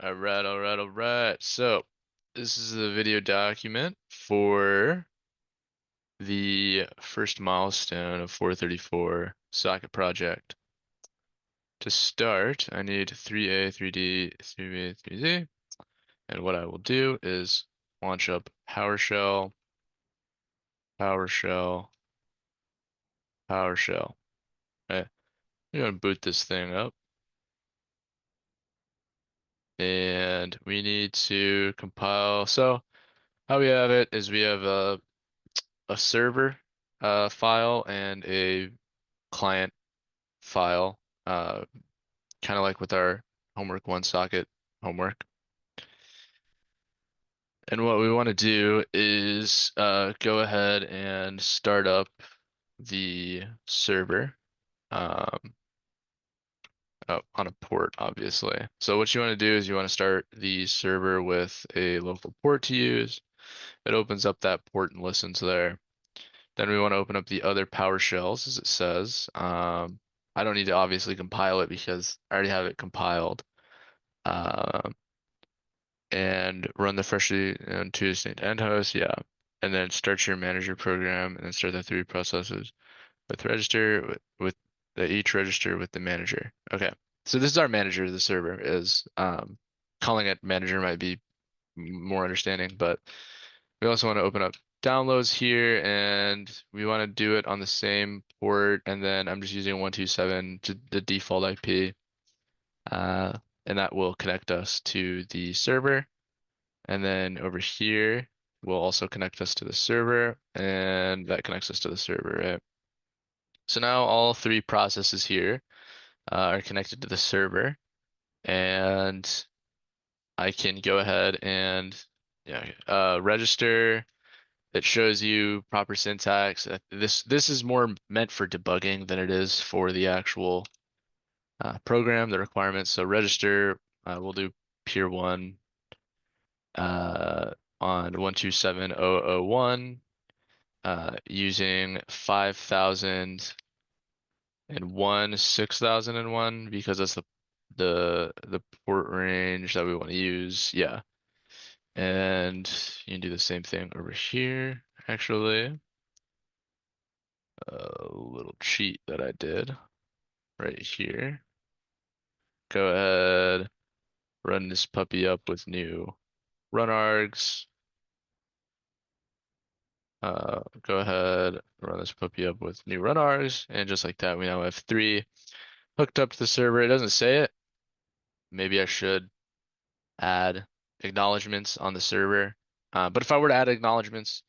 All right. So this is the video document for the first milestone of 434 socket project. To start, I need 3A, 3D, 3B, 3Z. And what I will do is launch up PowerShell, PowerShell, PowerShell. Okay. I'm going to boot this thing up. And we need to compile. So how we have it is we have a server file and a client file, kind of like with our homework one socket homework. And what we want to do is go ahead and start up the server um, on a port, obviously. So what you want to do is you want to start the server with a local port to use. It opens up that port and listens there. Then we want to open up the other PowerShells, as it says. I don't need to obviously compile it because I already have it compiled. Um, and run the freshly and two distinct end hosts, yeah. And then start your manager program and then start the three processes with register with the each register with the manager. Okay. So this is our manager, the server is calling it manager might be more understanding, but we also want to open up downloads here and we want to do it on the same port and then I'm just using 127 to the default IP and that will connect us to the server and then over here will also connect us to the server and that connects us to the server, right? So now all three processes here are connected to the server and I can go ahead and yeah, register. It shows you proper syntax. This is more meant for debugging than it is for the actual program, the requirements. So register, we'll do peer one on 127001 using 5001, 6001 because that's the port range that we want to use. Yeah. And you can do the same thing over here, actually. A little cheat that I did right here. Go ahead, run this puppy up with new run args. Go ahead, run this puppy up with new run args, and just like that, we now have three hooked up to the server. It doesn't say it. Maybe I should add acknowledgements on the server. But if I were to add acknowledgements,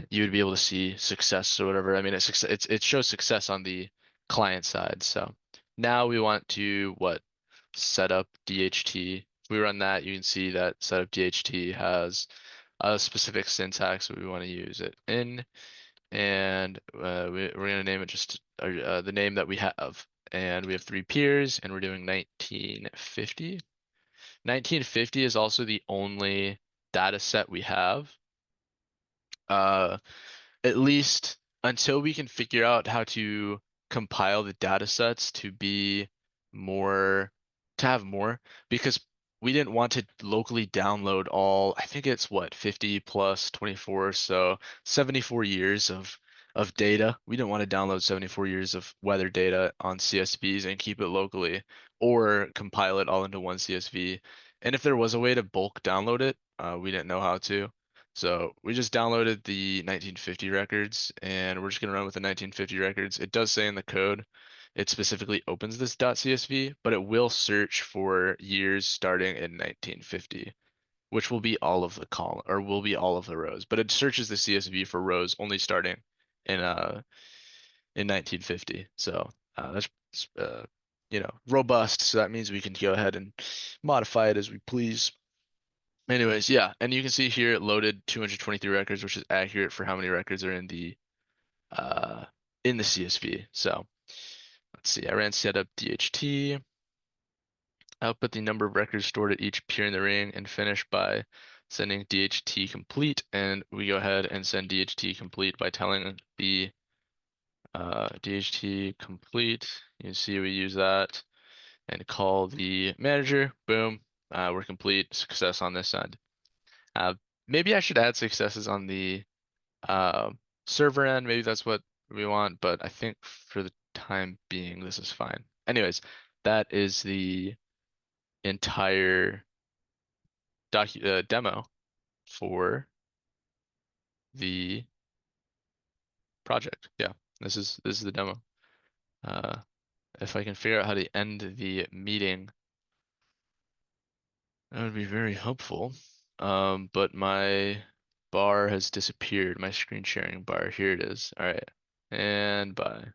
you would be able to see success or whatever. I mean, it shows success on the client side. So now we want to set up DHT. If we run that, you can see that setup DHT has a specific syntax that we want to use it in, and we're going to name it just the name that we have. And we have three peers, and we're doing 1950. 1950 is also the only data set we have. Uh, at least until we can figure out how to compile the data sets to be more, to have more, because we didn't want to locally download all, I think it's what, 50 plus 24, so 74 years of data. We didn't want to download 74 years of weather data on CSVs and keep it locally or compile it all into one CSV. And if there was a way to bulk download it, we didn't know how to. So we just downloaded the 1950 records and we're just going to run with the 1950 records. It does say in the code, it specifically opens this .csv, but it will search for years starting in 1950, which will be all of the column or will be all of the rows. But it searches the CSV for rows only starting in 1950. So that's robust. So that means we can go ahead and modify it as we please. Anyways, yeah, and you can see here it loaded 223 records, which is accurate for how many records are uh in the CSV. So let's see, I ran setup-dht, output the number of records stored at each peer in the ring, and finish by sending dht-complete. And we go ahead and send dht-complete by telling the dht-complete. You can see we use that and call the manager. Boom. We're complete. Success on this end. Uh, Maybe I should add successes on the uh, server end. Maybe that's what we want, but I think for the time being, this is fine. Anyways, that is the entire demo for the project. Yeah, this is the demo. Uh, if I can figure out how to end the meeting, that would be very helpful. But my bar has disappeared. My screen sharing bar. Here it is. All right, and bye.